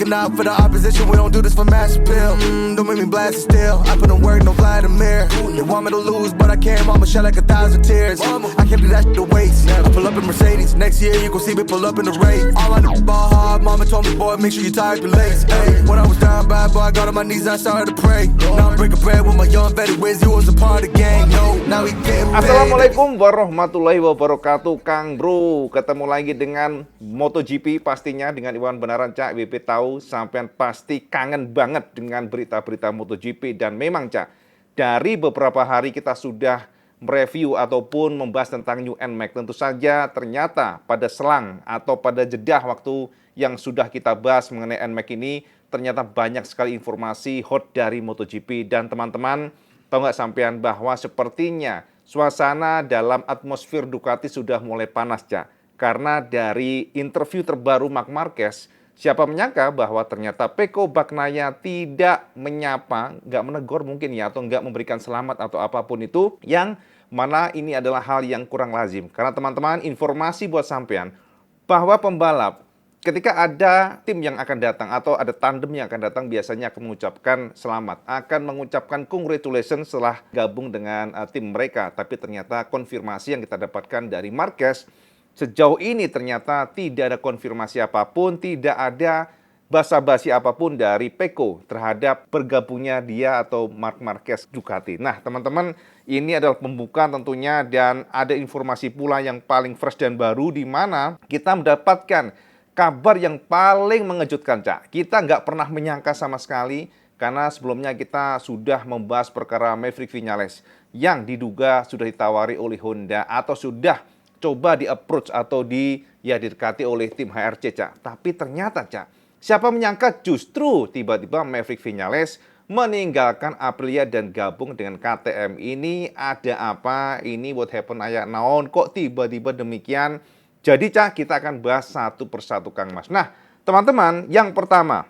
looking out for the opposition, we don't do this for mass appeal. Don't make me blast it still. I put in work, no Vladimir. They want me to lose, but I can't. Mama shed like 1,000 tears. I can't do that shit to waste. I pull up in Mercedes. Next year, you gon' see me pull up in the race. All I do is ball hard. Mama told me, boy, make sure you tie up your lace. Hey, when I was down bad, boy, I got on my knees, I started to pray. Now I'm breaking bread with my young vet. Wiz, you was a part of the gang. No, now we getting paid. Assalamualaikum warahmatullahi wabarakatuh, Kang Bro. Ketemu lagi dengan MotoGP pastinya dengan Iwan Benaran, Cak. WP tahu sampean pasti kangen banget dengan berita-berita MotoGP. Dan memang, Cak, dari beberapa hari kita sudah mereview ataupun membahas tentang New NMAX. Tentu saja ternyata pada selang atau pada jedah waktu yang sudah kita bahas mengenai NMAX ini, ternyata banyak sekali informasi hot dari MotoGP. Dan teman-teman, tahu nggak sampean bahwa sepertinya suasana dalam atmosfer Ducati sudah mulai panas, Cak. Karena dari interview terbaru Marc Marquez, siapa menyangka bahwa ternyata Pecco Bagnaia tidak menyapa, nggak menegur mungkin ya, atau nggak memberikan selamat atau apapun itu, yang mana ini adalah hal yang kurang lazim. Karena teman-teman, informasi buat sampean bahwa pembalap ketika ada tim yang akan datang atau ada tandem yang akan datang biasanya akan mengucapkan selamat, akan mengucapkan congratulations setelah gabung dengan tim mereka. Tapi ternyata konfirmasi yang kita dapatkan dari Marquez sejauh ini ternyata tidak ada konfirmasi apapun, tidak ada basa-basi apapun dari Pecco terhadap bergabungnya dia atau Marc Marquez Ducati. Nah, teman-teman, ini adalah pembuka tentunya dan ada informasi pula yang paling fresh dan baru di mana kita mendapatkan kabar yang paling mengejutkan, Cak. Kita nggak pernah menyangka sama sekali karena sebelumnya kita sudah membahas perkara Maverick Viñales yang diduga sudah ditawari oleh Honda atau sudah coba di-approach atau didekati oleh tim HRC, Cak. Tapi ternyata, Cak, siapa menyangka justru tiba-tiba Maverick Viñales meninggalkan Aprilia dan gabung dengan KTM. Ini ada apa? Ini what happen ayah naon? Kok tiba-tiba demikian? Jadi, Cak, kita akan bahas satu persatu, Kang Mas. Nah, teman-teman, yang pertama,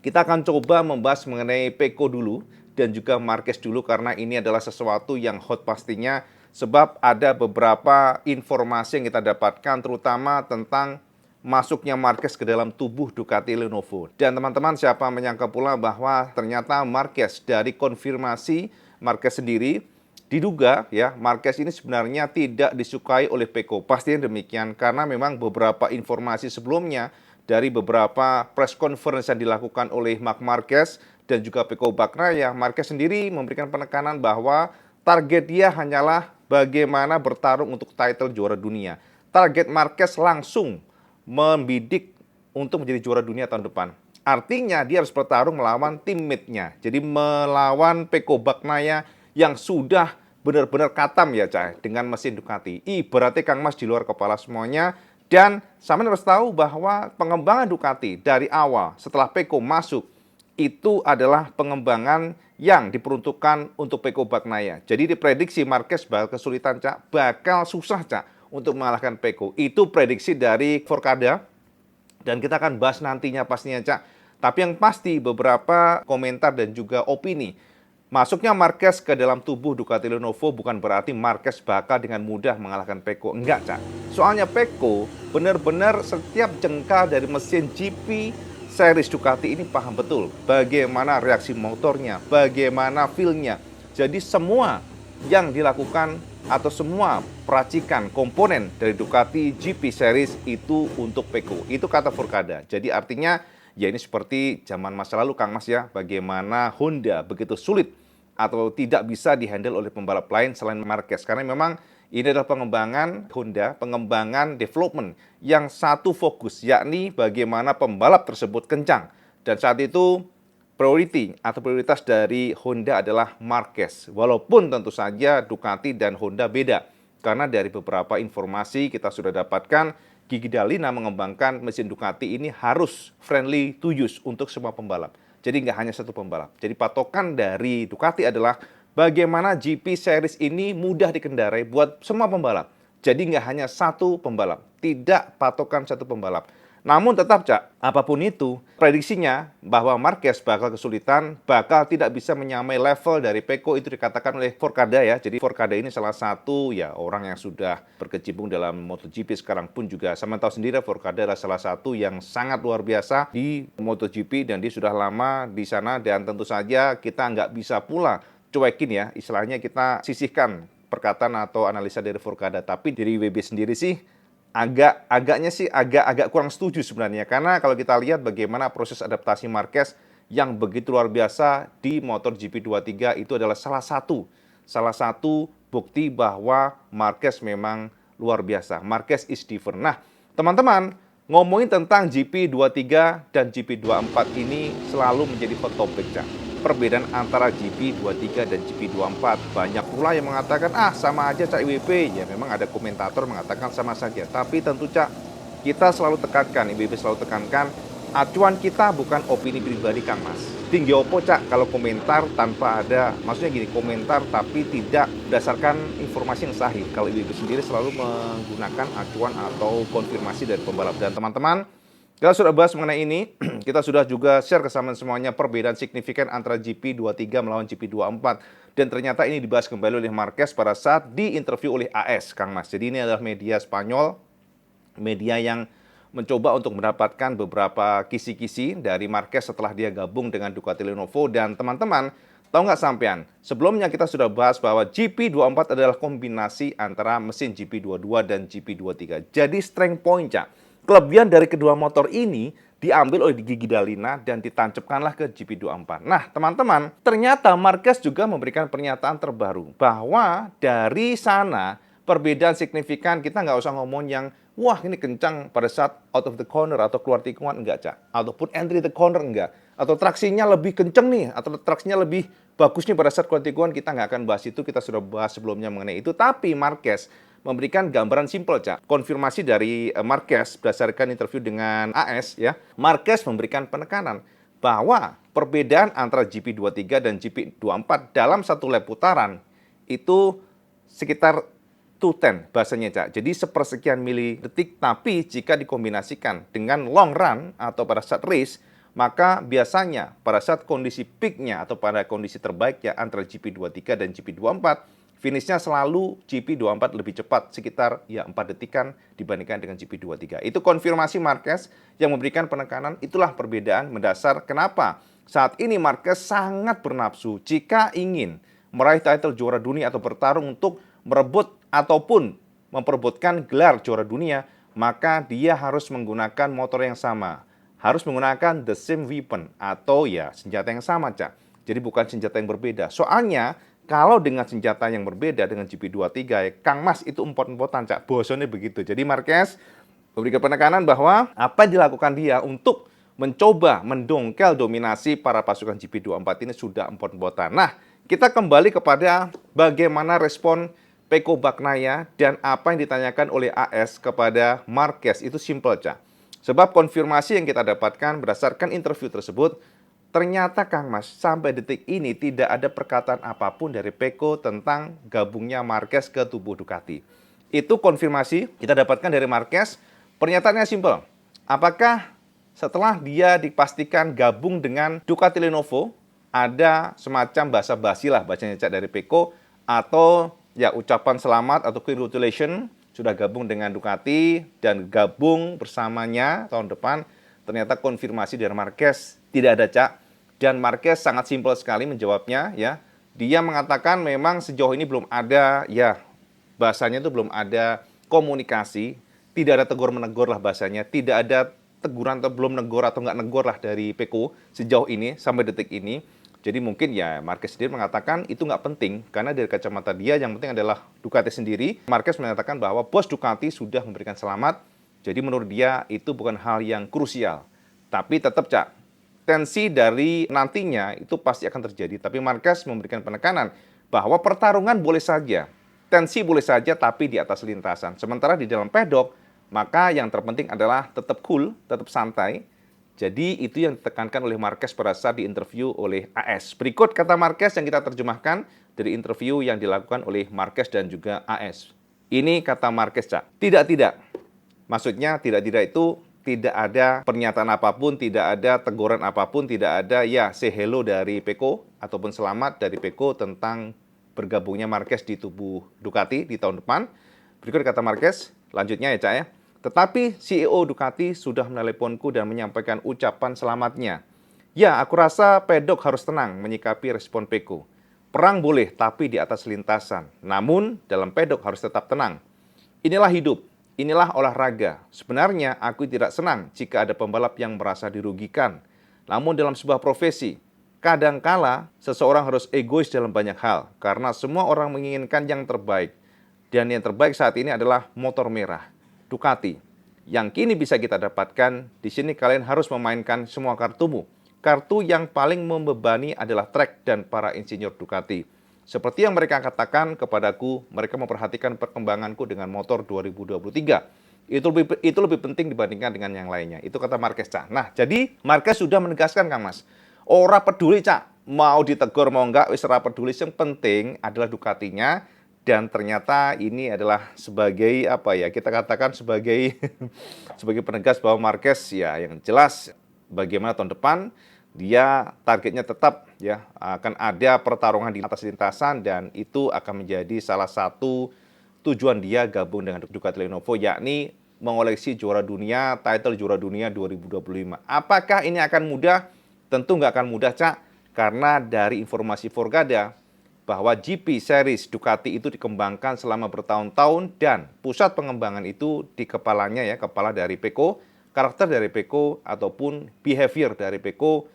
kita akan coba membahas mengenai Pecco dulu dan juga Marquez dulu karena ini adalah sesuatu yang hot pastinya. Sebab ada beberapa informasi yang kita dapatkan terutama tentang masuknya Marquez ke dalam tubuh Ducati Lenovo. Dan teman-teman, siapa menyangka pula bahwa ternyata Marquez dari konfirmasi Marquez sendiri diduga ya Marquez ini sebenarnya tidak disukai oleh Pecco. Pastinya demikian karena memang beberapa informasi sebelumnya dari beberapa press conference yang dilakukan oleh Marc Marquez dan juga Pecco Bagnaia, Marquez sendiri memberikan penekanan bahwa target dia hanyalah bagaimana bertarung untuk title juara dunia. Target Marquez langsung membidik untuk menjadi juara dunia tahun depan. Artinya dia harus bertarung melawan teammate-nya. Jadi melawan Pecco Bagnaia yang sudah benar-benar katam ya, Cak, dengan mesin Ducati. Ibaratnya Kang Mas di luar kepala semuanya. Dan sampean harus tahu bahwa pengembangan Ducati dari awal setelah Pecco masuk itu adalah pengembangan yang diperuntukkan untuk Pecco Bagnaia. Jadi diprediksi Marquez bakal kesulitan, Cak, bakal susah, Cak, untuk mengalahkan Pecco. Itu prediksi dari Forcada dan kita akan bahas nantinya pastinya, Cak. Tapi yang pasti beberapa komentar dan juga opini masuknya Marquez ke dalam tubuh Ducati Lenovo bukan berarti Marquez bakal dengan mudah mengalahkan Pecco. Enggak, Cak. Soalnya Pecco benar-benar setiap jengkal dari mesin GP series Ducati ini paham betul bagaimana reaksi motornya, bagaimana feel-nya. Jadi semua yang dilakukan atau semua peracikan komponen dari Ducati GP series itu untuk Pecco. Itu kata Forcada. Jadi artinya ya ini seperti zaman masa lalu, Kang Mas ya, bagaimana Honda begitu sulit atau tidak bisa dihandle oleh pembalap lain selain Marquez. Karena memang ini adalah pengembangan Honda, pengembangan development yang satu fokus, yakni bagaimana pembalap tersebut kencang. Dan saat itu prioritas dari Honda adalah Marquez. Walaupun tentu saja Ducati dan Honda beda. Karena dari beberapa informasi kita sudah dapatkan, Gigi Dall'Igna mengembangkan mesin Ducati ini harus friendly to use untuk semua pembalap. Jadi nggak hanya satu pembalap. Jadi patokan dari Ducati adalah bagaimana GP Series ini mudah dikendarai buat semua pembalap. Jadi nggak hanya satu pembalap, tidak patokan satu pembalap. Namun tetap, Cak, apapun itu, prediksinya bahwa Marquez bakal kesulitan, bakal tidak bisa menyamai level dari Pecco itu dikatakan oleh Forcada ya. Jadi Forcada ini salah satu ya orang yang sudah berkecimpung dalam MotoGP sekarang pun juga sama tahu sendiri Forcada adalah salah satu yang sangat luar biasa di MotoGP dan dia sudah lama di sana dan tentu saja kita nggak bisa pula cuekin ya, istilahnya kita sisihkan perkataan atau analisa dari Forcada. Tapi dari WB sendiri sih agak kurang setuju sebenarnya, karena kalau kita lihat bagaimana proses adaptasi Marquez yang begitu luar biasa di MotoGP 23 itu adalah salah satu bukti bahwa Marquez memang luar biasa. Marquez is different. Nah, teman-teman, ngomongin tentang GP23 dan GP24 ini selalu menjadi hot topic, Cak. Perbedaan antara GP23 dan GP24. Banyak pula yang mengatakan, sama aja Cak IWP. Ya memang ada komentator mengatakan sama saja. Tapi tentu Cak, kita selalu tekankan, IWP selalu tekankan, acuan kita bukan opini pribadi Kang Mas. Tinggi opo Cak kalau komentar tanpa ada, maksudnya gini, komentar tapi tidak berdasarkan informasi yang sahih. Kalau IWP sendiri selalu menggunakan acuan atau konfirmasi dari pembalap. Dan teman-teman, kita sudah bahas mengenai ini, kita sudah juga share ke semuanya perbedaan signifikan antara GP23 melawan GP24. Dan ternyata ini dibahas kembali oleh Marquez pada saat diinterview oleh AS, Kang Mas. Jadi ini adalah media Spanyol, media yang mencoba untuk mendapatkan beberapa kisi-kisi dari Marquez setelah dia gabung dengan Ducati Lenovo. Dan teman-teman, tahu nggak sampean? Sebelumnya kita sudah bahas bahwa GP24 adalah kombinasi antara mesin GP22 dan GP23. Jadi strength point, Cak. Kelebihan dari kedua motor ini diambil oleh Gigi Dall'Igna dan ditancapkanlah ke GP24. Nah, teman-teman, ternyata Marquez juga memberikan pernyataan terbaru bahwa dari sana perbedaan signifikan, kita nggak usah ngomong yang wah ini kencang pada saat out of the corner atau keluar tikungan, enggak Cak. Ataupun entry the corner, enggak. Atau traksinya lebih kenceng nih, atau traksinya lebih bagus nih pada saat keluar tikungan, kita nggak akan bahas itu, kita sudah bahas sebelumnya mengenai itu. Tapi Marquez memberikan gambaran simpel, Cak. Konfirmasi dari Marquez berdasarkan interview dengan AS ya. Marquez memberikan penekanan bahwa perbedaan antara GP23 dan GP24 dalam satu lap putaran itu sekitar 2/10 bahasanya, Cak. Jadi sepersekian mili detik, tapi jika dikombinasikan dengan long run atau pada saat race, maka biasanya pada saat kondisi peaknya atau pada kondisi terbaiknya antara GP23 dan GP24, finishnya selalu GP24 lebih cepat, sekitar 4 detikan dibandingkan dengan GP23. Itu konfirmasi Marquez yang memberikan penekanan, itulah perbedaan mendasar kenapa saat ini Marquez sangat bernafsu jika ingin meraih title juara dunia atau bertarung untuk merebut ataupun memperebutkan gelar juara dunia, maka dia harus menggunakan motor yang sama. Harus menggunakan the same weapon atau senjata yang sama, Cak. Jadi bukan senjata yang berbeda. Soalnya kalau dengan senjata yang berbeda dengan GP23, Kang Mas itu empot-empotan, Cak. Bosonnya begitu. Jadi Marquez memberikan penekanan bahwa apa yang dilakukan dia untuk mencoba mendongkel dominasi para pasukan GP24 ini sudah empot-empotan. Nah, kita kembali kepada bagaimana respon Pecco Bagnaia dan apa yang ditanyakan oleh AS kepada Marquez. Itu simple, Cak. Sebab konfirmasi yang kita dapatkan berdasarkan interview tersebut, ternyata Kang Mas, sampai detik ini tidak ada perkataan apapun dari Pecco tentang gabungnya Marquez ke tubuh Ducati. Itu konfirmasi kita dapatkan dari Marquez. Pernyataannya simpel. Apakah setelah dia dipastikan gabung dengan Ducati Lenovo, ada semacam bahasa basi lah bacanya Cak dari Pecco, atau ucapan selamat atau congratulations sudah gabung dengan Ducati dan gabung bersamanya tahun depan. Ternyata konfirmasi dari Marquez tidak ada, Cak. Dan Marquez sangat simpel sekali menjawabnya ya. Dia mengatakan memang sejauh ini belum ada bahasanya itu belum ada komunikasi, tidak ada tegur-menegur lah bahasanya, tidak ada teguran atau belum negor atau nggak negor lah dari Pecco sejauh ini sampai detik ini. Jadi mungkin Marquez sendiri mengatakan itu nggak penting karena dari kacamata dia yang penting adalah Ducati sendiri. Marquez mengatakan bahwa bos Ducati sudah memberikan selamat. Jadi menurut dia itu bukan hal yang krusial. Tapi tetap, Cak, tensi dari nantinya itu pasti akan terjadi. Tapi Marquez memberikan penekanan bahwa pertarungan boleh saja, tensi boleh saja, tapi di atas lintasan. Sementara di dalam pedok, maka yang terpenting adalah tetap cool, tetap santai. Jadi itu yang ditekankan oleh Marquez pada saat diinterview oleh AS. Berikut kata Marquez yang kita terjemahkan dari interview yang dilakukan oleh Marquez dan juga AS. Ini kata Marquez, Cak. Tidak. Maksudnya tidak itu tidak ada pernyataan apapun, tidak ada teguran apapun, tidak ada ya say hello dari Pecco ataupun selamat dari Pecco tentang bergabungnya Marquez di tubuh Ducati di tahun depan. Berikut kata Marquez, lanjutnya ya Cak ya. Tetapi CEO Ducati sudah meneleponku dan menyampaikan ucapan selamatnya. Ya, aku rasa pedok harus tenang menyikapi respon Pecco. Perang boleh, tapi di atas lintasan. Namun, dalam pedok harus tetap tenang. Inilah hidup. Inilah olahraga. Sebenarnya aku tidak senang jika ada pembalap yang merasa dirugikan. Namun dalam sebuah profesi, kadangkala seseorang harus egois dalam banyak hal karena semua orang menginginkan yang terbaik. Dan yang terbaik saat ini adalah motor merah, Ducati. Yang kini bisa kita dapatkan, di sini kalian harus memainkan semua kartumu. Kartu yang paling membebani adalah trek dan para insinyur Ducati. Seperti yang mereka katakan kepadaku, mereka memperhatikan perkembanganku dengan motor 2023. Itu lebih penting dibandingkan dengan yang lainnya. Itu kata Marquez, Cak. Nah, jadi Marquez sudah menegaskan, Kang Mas. Ora peduli, Cak. Mau ditegur, mau enggak, wis ora peduli. Yang penting adalah Ducatinya. Dan ternyata ini adalah sebagai, apa ya, kita katakan sebagai sebagai penegas bahwa Marquez, ya yang jelas bagaimana tahun depan, dia targetnya tetap ya akan ada pertarungan di atas lintasan dan itu akan menjadi salah satu tujuan dia gabung dengan Ducati Lenovo, yakni mengoleksi juara dunia, title juara dunia 2025. Apakah ini akan mudah? Tentu nggak akan mudah, Cak, karena dari informasi Forgada bahwa GP Series Ducati itu dikembangkan selama bertahun-tahun dan pusat pengembangan itu di kepalanya ya, kepala dari Pecco, karakter dari Pecco ataupun behavior dari Pecco,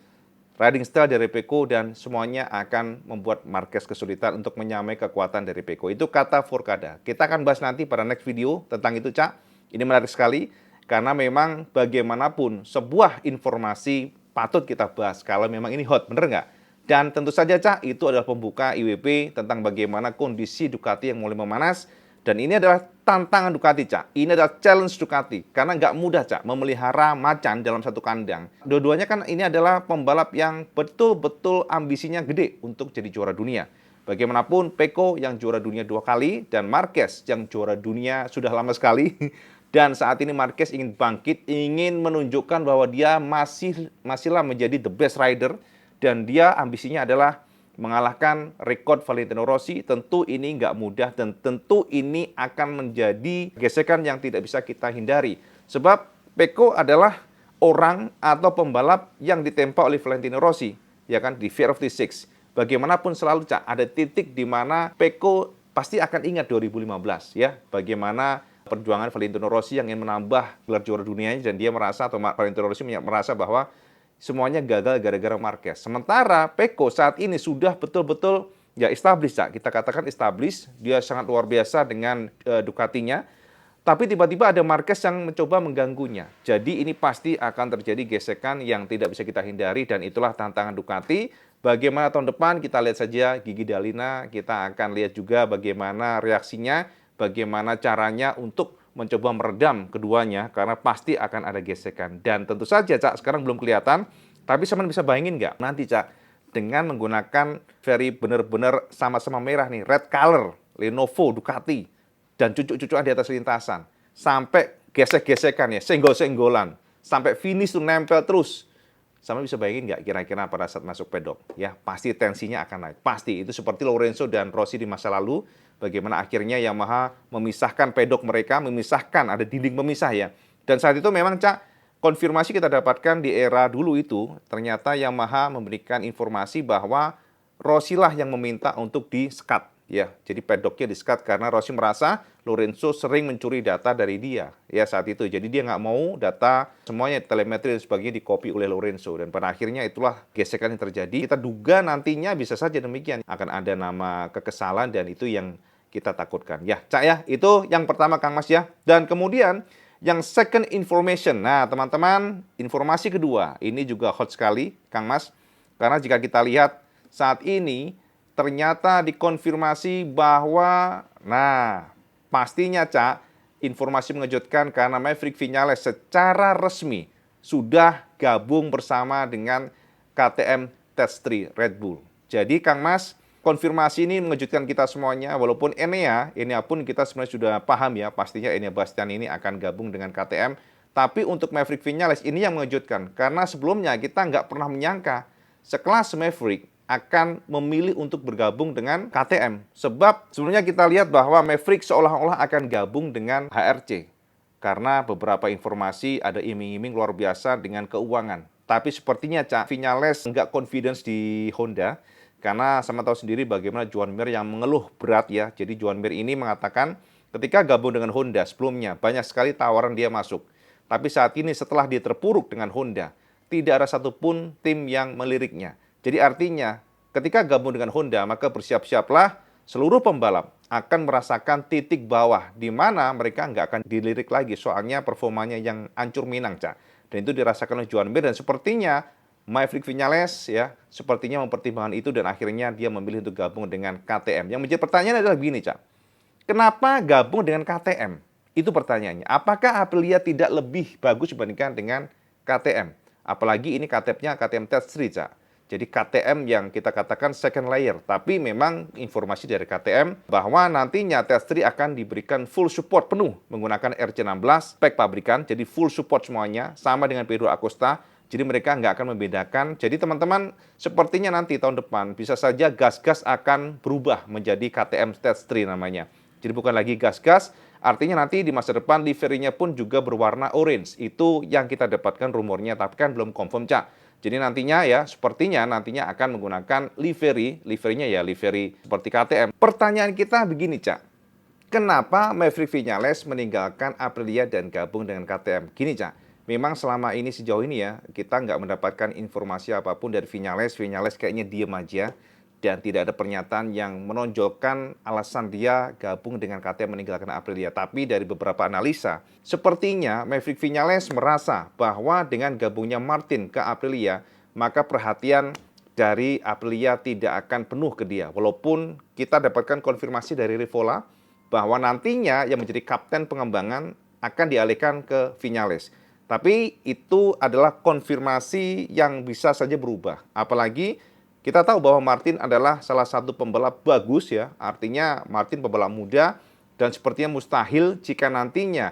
riding style dari Pecco, dan semuanya akan membuat Marquez kesulitan untuk menyamai kekuatan dari Pecco. Itu kata Forgada. Kita akan bahas nanti pada next video tentang itu, Cak. Ini menarik sekali, karena memang bagaimanapun sebuah informasi patut kita bahas kalau memang ini hot, bener nggak? Dan tentu saja, Cak, itu adalah pembuka IWP tentang bagaimana kondisi Ducati yang mulai memanas. Dan ini adalah tantangan Ducati, Cak. Ini adalah challenge Ducati. Karena nggak mudah, Cak, memelihara macan dalam satu kandang. Dua-duanya kan ini adalah pembalap yang betul-betul ambisinya gede untuk jadi juara dunia. Bagaimanapun, Pecco yang juara dunia 2 kali, dan Marquez yang juara dunia sudah lama sekali. Dan saat ini Marquez ingin bangkit, ingin menunjukkan bahwa dia masihlah menjadi the best rider. Dan dia ambisinya adalah mengalahkan rekor Valentino Rossi. Tentu ini nggak mudah dan tentu ini akan menjadi gesekan yang tidak bisa kita hindari. Sebab Pecco adalah orang atau pembalap yang ditempa oleh Valentino Rossi, ya kan, di Fear of the Six. Bagaimanapun selalu, Cak, ada titik di mana Pecco pasti akan ingat 2015 ya, bagaimana perjuangan Valentino Rossi yang ingin menambah gelar juara dunianya dan dia merasa atau Valentino Rossi merasa bahwa semuanya gagal gara-gara Marquez. Sementara Pecco saat ini sudah betul-betul ya established, Cak. Kita katakan established, dia sangat luar biasa dengan Ducatinya. Tapi tiba-tiba ada Marquez yang mencoba mengganggunya. Jadi ini pasti akan terjadi gesekan yang tidak bisa kita hindari dan itulah tantangan Ducati. Bagaimana tahun depan kita lihat saja Gigi Dalina, kita akan lihat juga bagaimana reaksinya, bagaimana caranya untuk mencoba meredam keduanya, karena pasti akan ada gesekan. Dan tentu saja, Cak, sekarang belum kelihatan, tapi teman bisa bayangin nggak? Nanti, Cak, dengan menggunakan very benar-benar sama-sama merah nih, red color, Lenovo, Ducati, dan cucuk-cucukan di atas lintasan, sampai gesek-gesekan ya, senggol-senggolan, sampai finish tuh nempel terus. Sama bisa bayangin nggak kira-kira pada saat masuk pedok? Ya, pasti tensinya akan naik. Pasti, itu seperti Lorenzo dan Rossi di masa lalu, bagaimana akhirnya Yamaha memisahkan pedok mereka, memisahkan, ada dinding pemisah ya. Dan saat itu memang, Cak, konfirmasi kita dapatkan di era dulu itu, ternyata Yamaha memberikan informasi bahwa Rossi lah yang meminta untuk di-scut. Ya, jadi pedoknya di-scut karena Rossi merasa Lorenzo sering mencuri data dari dia ya saat itu. Jadi dia nggak mau data semuanya telemetri dan sebagainya di-copy oleh Lorenzo. Dan pada akhirnya itulah gesekan yang terjadi. Kita duga nantinya bisa saja demikian. Akan ada nama kekesalan dan itu yang kita takutkan. Ya, Cak ya, itu yang pertama, Kang Mas ya. Dan kemudian yang second information. Nah, teman-teman, informasi kedua ini juga hot sekali, Kang Mas. Karena jika kita lihat saat ini ternyata dikonfirmasi bahwa, nah, pastinya, Cak, informasi mengejutkan karena Maverick Viñales secara resmi sudah gabung bersama dengan KTM Test3 Red Bull. Jadi, Kang Mas, konfirmasi ini mengejutkan kita semuanya, walaupun Enea pun kita sebenarnya sudah paham ya, pastinya Enea Bastian ini akan gabung dengan KTM. Tapi untuk Maverick Viñales ini yang mengejutkan, karena sebelumnya kita nggak pernah menyangka sekelas Maverick akan memilih untuk bergabung dengan KTM. Sebab sebelumnya kita lihat bahwa Maverick seolah-olah akan gabung dengan HRC. Karena beberapa informasi ada iming-iming luar biasa dengan keuangan. Tapi sepertinya Cak Viñales nggak confidence di Honda. Karena sama tahu sendiri bagaimana Joan Mir yang mengeluh berat ya. Jadi Joan Mir ini mengatakan ketika gabung dengan Honda sebelumnya banyak sekali tawaran dia masuk. Tapi saat ini setelah dia terpuruk dengan Honda, tidak ada satupun tim yang meliriknya. Jadi artinya ketika gabung dengan Honda, maka bersiap-siaplah seluruh pembalap akan merasakan titik bawah di mana mereka nggak akan dilirik lagi. Soalnya performanya yang ancur minang, Cak. Dan itu dirasakan oleh Joan Mir dan sepertinya Maverick Viñales ya sepertinya mempertimbangkan itu dan akhirnya dia memilih untuk gabung dengan KTM. Yang menjadi pertanyaan adalah begini, Cak. Kenapa gabung dengan KTM? Itu pertanyaannya. Apakah Aprilia tidak lebih bagus dibandingkan dengan KTM? Apalagi ini KTM-nya KTM Tech3, Cak. Jadi KTM yang kita katakan second layer. Tapi memang informasi dari KTM bahwa nantinya Tech3 akan diberikan full support penuh menggunakan RC16 spek pabrikan. Jadi full support semuanya sama dengan Pedro Acosta. Jadi mereka nggak akan membedakan. Jadi teman-teman sepertinya nanti tahun depan bisa saja gas-gas akan berubah menjadi KTM Tech3 namanya. Jadi bukan lagi gas-gas, artinya nanti di masa depan liverynya pun juga berwarna orange. Itu yang kita dapatkan rumornya, tapi kan belum confirm, Cak. Jadi nantinya ya, sepertinya nantinya akan menggunakan liverynya ya livery seperti KTM. Pertanyaan kita begini, Cak. Kenapa Maverick Viñales meninggalkan Aprilia dan gabung dengan KTM? Gini, Cak. Memang selama ini sejauh ini ya, kita nggak mendapatkan informasi apapun dari Viñales. Viñales kayaknya diem aja. Dan tidak ada pernyataan yang menonjolkan alasan dia gabung dengan KTM meninggalkan Aprilia. Tapi dari beberapa analisa, sepertinya Maverick Viñales merasa bahwa dengan gabungnya Martin ke Aprilia, maka perhatian dari Aprilia tidak akan penuh ke dia. Walaupun kita dapatkan konfirmasi dari Rivola bahwa nantinya yang menjadi kapten pengembangan akan dialihkan ke Viñales. Tapi itu adalah konfirmasi yang bisa saja berubah. Apalagi kita tahu bahwa Martin adalah salah satu pembalap bagus ya, artinya Martin pembalap muda dan sepertinya mustahil jika nantinya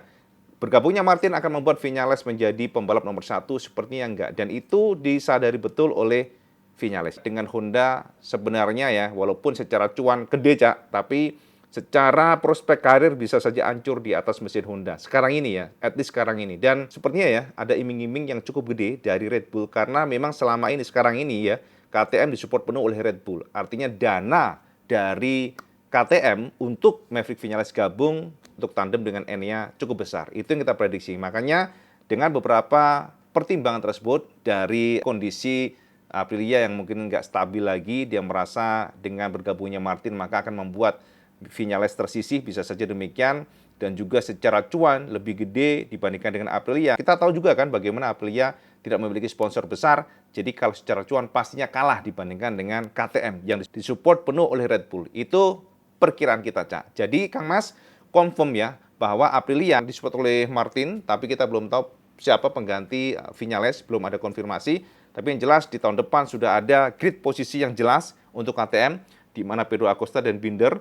bergabungnya Martin akan membuat Viñales menjadi pembalap nomor 1, sepertinya enggak. Dan itu disadari betul oleh Viñales. Dengan Honda sebenarnya ya, walaupun secara cuan gede, Cak, tapi secara prospek karir bisa saja hancur di atas mesin Honda. Sekarang ini ya, at least sekarang ini. Dan sepertinya ya, ada iming-iming yang cukup gede dari Red Bull karena memang selama ini, sekarang ini ya, KTM disupport penuh oleh Red Bull. Artinya dana dari KTM untuk Maverick Viñales gabung untuk tandem dengan Enea cukup besar. Itu yang kita prediksi. Makanya dengan beberapa pertimbangan tersebut dari kondisi Aprilia yang mungkin nggak stabil lagi, dia merasa dengan bergabungnya Martin maka akan membuat Viñales tersisih, bisa saja demikian. Dan juga secara cuan lebih gede dibandingkan dengan Aprilia. Kita tahu juga kan bagaimana Aprilia tidak memiliki sponsor besar, jadi kalau secara cuan pastinya kalah dibandingkan dengan KTM yang disupport penuh oleh Red Bull. Itu perkiraan kita, Cak. Jadi Kang Mas confirm ya bahwa Aprilia disupport oleh Martin, tapi kita belum tahu siapa pengganti Viñales, belum ada konfirmasi. Tapi yang jelas di tahun depan sudah ada grid posisi yang jelas untuk KTM, di mana Pedro Acosta dan Binder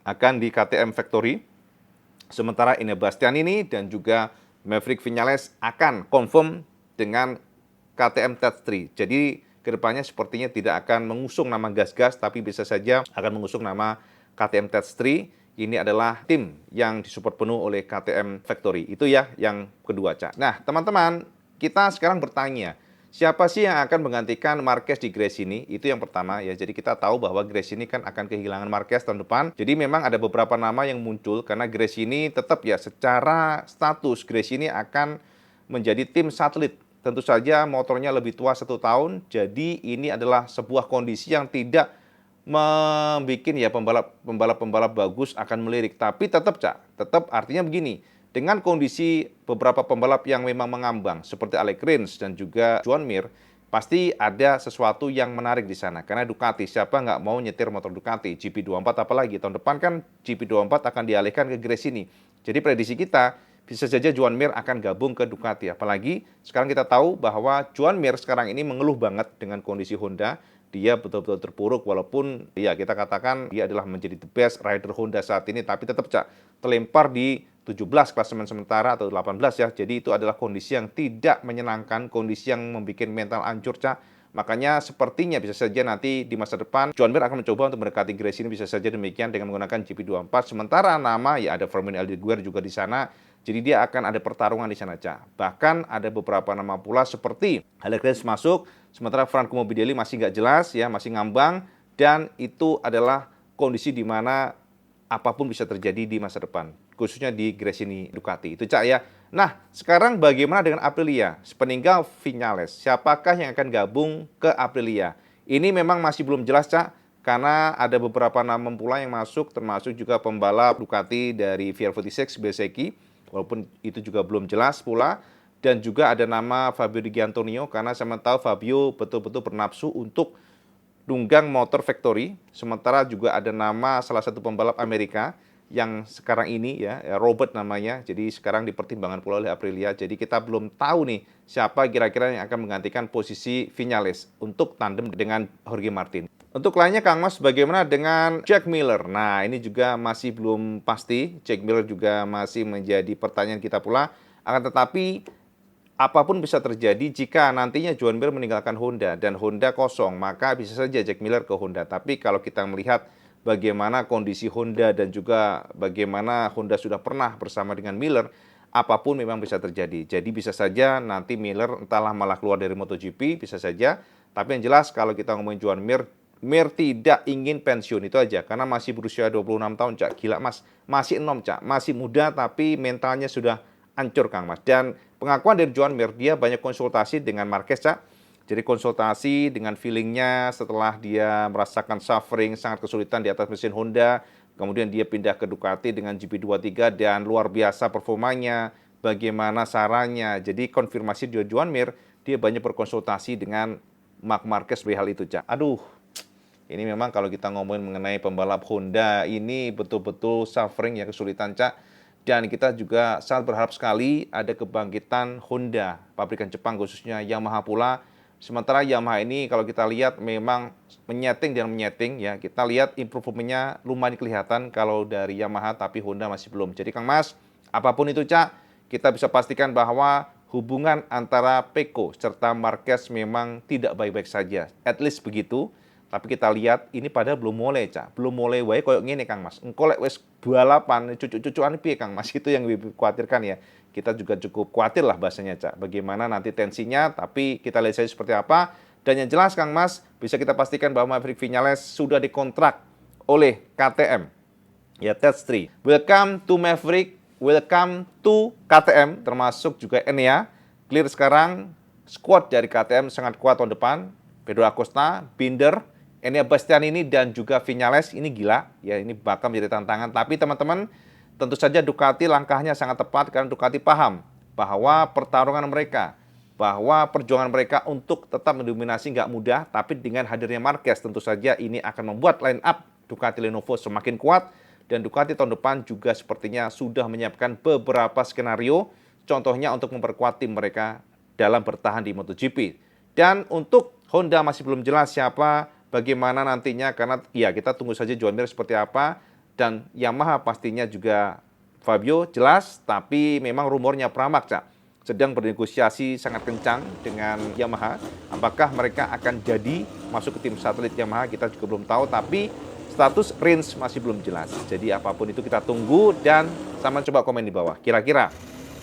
akan di KTM Factory. Sementara Enea Bastianini dan juga Maverick Viñales akan confirm dengan KTM Tech3. Jadi kedepannya sepertinya tidak akan mengusung nama gas-gas, tapi bisa saja akan mengusung nama KTM Tech3. Ini adalah tim yang disupport penuh oleh KTM Factory. Itu ya yang kedua, Cak. Nah, teman-teman, kita sekarang bertanya, siapa sih yang akan menggantikan Marquez di Gresini? Itu yang pertama ya. Jadi kita tahu bahwa Gresini kan akan kehilangan Marquez tahun depan. Jadi memang ada beberapa nama yang muncul karena Gresini tetap ya secara status Gresini akan menjadi tim satelit. Tentu saja motornya lebih tua 1 tahun. Jadi ini adalah sebuah kondisi yang tidak membuat ya pembalap-pembalap bagus akan melirik. Tapi tetap, Cak, tetap artinya begini. Dengan kondisi beberapa pembalap yang memang mengambang seperti Alex Rins dan juga Joan Mir, pasti ada sesuatu yang menarik di sana. Karena Ducati, siapa nggak mau nyetir motor Ducati? GP24 apalagi, tahun depan kan GP24 akan dialihkan ke Gresini. Jadi prediksi kita, bisa saja Joan Mir akan gabung ke Ducati. Apalagi sekarang kita tahu bahwa Joan Mir sekarang ini mengeluh banget dengan kondisi Honda. Dia betul-betul terpuruk walaupun ya kita katakan dia adalah menjadi the best rider Honda saat ini. Tapi tetap, Cak, terlempar di 17 klasemen sementara atau 18 ya. Jadi itu adalah kondisi yang tidak menyenangkan, kondisi yang membuat mental hancur, Cak. Makanya sepertinya bisa saja nanti di masa depan Joan Mir akan mencoba untuk mendekati Grace ini, bisa saja demikian dengan menggunakan GP24. Sementara nama ya ada Fermin Aldeguer juga di sana. Jadi dia akan ada pertarungan di sana, Cak. Bahkan ada beberapa nama pula seperti Alex masuk, sementara Franco Morbidelli masih nggak jelas ya, masih ngambang, dan itu adalah kondisi di mana apapun bisa terjadi di masa depan, khususnya di Gresini Ducati. Itu, Cak, ya. Nah, sekarang bagaimana dengan Aprilia? Sepeninggal Viñales, siapakah yang akan gabung ke Aprilia? Ini memang masih belum jelas, Cak, karena ada beberapa nama pula yang masuk, termasuk juga pembalap Ducati dari VR46, Bezzecchi, walaupun itu juga belum jelas pula. Dan juga ada nama Fabio Di Giannantonio, karena saya tahu Fabio betul-betul bernafsu untuk tunggang motor factory. Sementara juga ada nama salah satu pembalap Amerika yang sekarang ini ya, Robert namanya. Jadi sekarang dipertimbangkan pula oleh Aprilia. Jadi kita belum tahu nih siapa kira-kira yang akan menggantikan posisi Viñales untuk tandem dengan Jorge Martin. Untuk lainnya, Kang Mas, bagaimana dengan Jack Miller? Nah, ini juga masih belum pasti. Jack Miller juga masih menjadi pertanyaan kita pula. Akan tetapi apapun bisa terjadi jika nantinya Joan Mir meninggalkan Honda dan Honda kosong, maka bisa saja Jack Miller ke Honda. Tapi kalau kita melihat bagaimana kondisi Honda dan juga bagaimana Honda sudah pernah bersama dengan Miller, apapun memang bisa terjadi. Jadi bisa saja nanti Miller entahlah malah keluar dari MotoGP, bisa saja. Tapi yang jelas kalau kita ngomongin Joan Mir, Mir tidak ingin pensiun, itu aja. Karena masih berusia 26 tahun, Cak. Gila, Mas. Masih enom, Cak. Masih muda tapi mentalnya sudah hancur, Kang Mas. Dan pengakuan dari Joan Mir, dia banyak konsultasi dengan Marquez, Cak. Jadi konsultasi dengan feelingnya setelah dia merasakan suffering, sangat kesulitan di atas mesin Honda. Kemudian dia pindah ke Ducati dengan GP23 dan luar biasa performanya, bagaimana sarannya. Jadi konfirmasi dari Joan Mir, dia banyak berkonsultasi dengan Marc Marquez perihal itu, Cak. Aduh, ini memang kalau kita ngomongin mengenai pembalap Honda, ini betul-betul suffering ya, kesulitan, Cak. Dan kita juga sangat berharap sekali ada kebangkitan Honda, pabrikan Jepang khususnya Yamaha pula. Sementara Yamaha ini kalau kita lihat memang menyeting ya. Kita lihat improve-nya lumayan kelihatan kalau dari Yamaha, tapi Honda masih belum. Jadi Kang Mas, apapun itu, Cak, kita bisa pastikan bahwa hubungan antara Pecco serta Marquez memang tidak baik-baik saja. At least begitu. Tapi kita lihat ini padahal belum mulai, Cak. Belum mulai wae koyo ngene, Kang Mas. Engko lek wis balapan cucuk-cucukan piye, Kang Mas? Itu yang dikhawatirkan ya. Kita juga cukup khawatir lah bahasanya, Cak. Bagaimana nanti tensinya, tapi kita lihat saja seperti apa. Dan yang jelas, Kang Mas, bisa kita pastikan bahwa Maverick Viñales sudah dikontrak oleh KTM. Ya, that's 3. Welcome to Maverick, welcome to KTM, termasuk juga Enea. Clear sekarang, squad dari KTM sangat kuat tahun depan. Pedro Acosta, Binder, Enea Bastianini dan juga Viñales, ini gila ya, ini bakal menjadi tantangan. Tapi teman-teman, tentu saja Ducati langkahnya sangat tepat karena Ducati paham bahwa pertarungan mereka, bahwa perjuangan mereka untuk tetap mendominasi nggak mudah. Tapi dengan hadirnya Marquez, tentu saja ini akan membuat line up Ducati Lenovo semakin kuat. Dan Ducati tahun depan juga sepertinya sudah menyiapkan beberapa skenario, contohnya untuk memperkuat tim mereka dalam bertahan di MotoGP. Dan untuk Honda masih belum jelas siapa, bagaimana nantinya, karena ya kita tunggu saja Joan Mir seperti apa. Dan Yamaha pastinya juga Fabio jelas, tapi memang rumornya Pramac, Cak, sedang bernegosiasi sangat kencang dengan Yamaha. Apakah mereka akan jadi masuk ke tim satelit Yamaha, kita juga belum tahu, tapi status Rins masih belum jelas. Jadi apapun itu kita tunggu dan sama coba komen di bawah. Kira-kira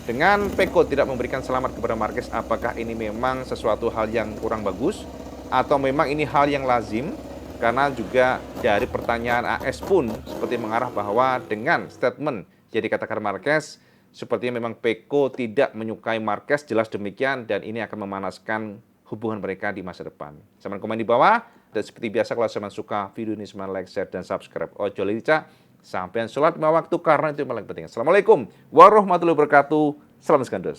dengan Pecco tidak memberikan selamat kepada Marquez, apakah ini memang sesuatu hal yang kurang bagus? Atau memang ini hal yang lazim? Karena juga dari pertanyaan AS pun seperti mengarah bahwa dengan statement yang dikatakan Marquez, sepertinya memang Pecco tidak menyukai Marquez, jelas demikian, dan ini akan memanaskan hubungan mereka di masa depan. Sama komen di bawah, dan seperti biasa kalau teman suka video ini, semuanya like, share, dan subscribe. Ojo lica, sampai sholat lima waktu karena itu yang paling penting. Assalamualaikum warahmatullahi wabarakatuh. Salam sekandos.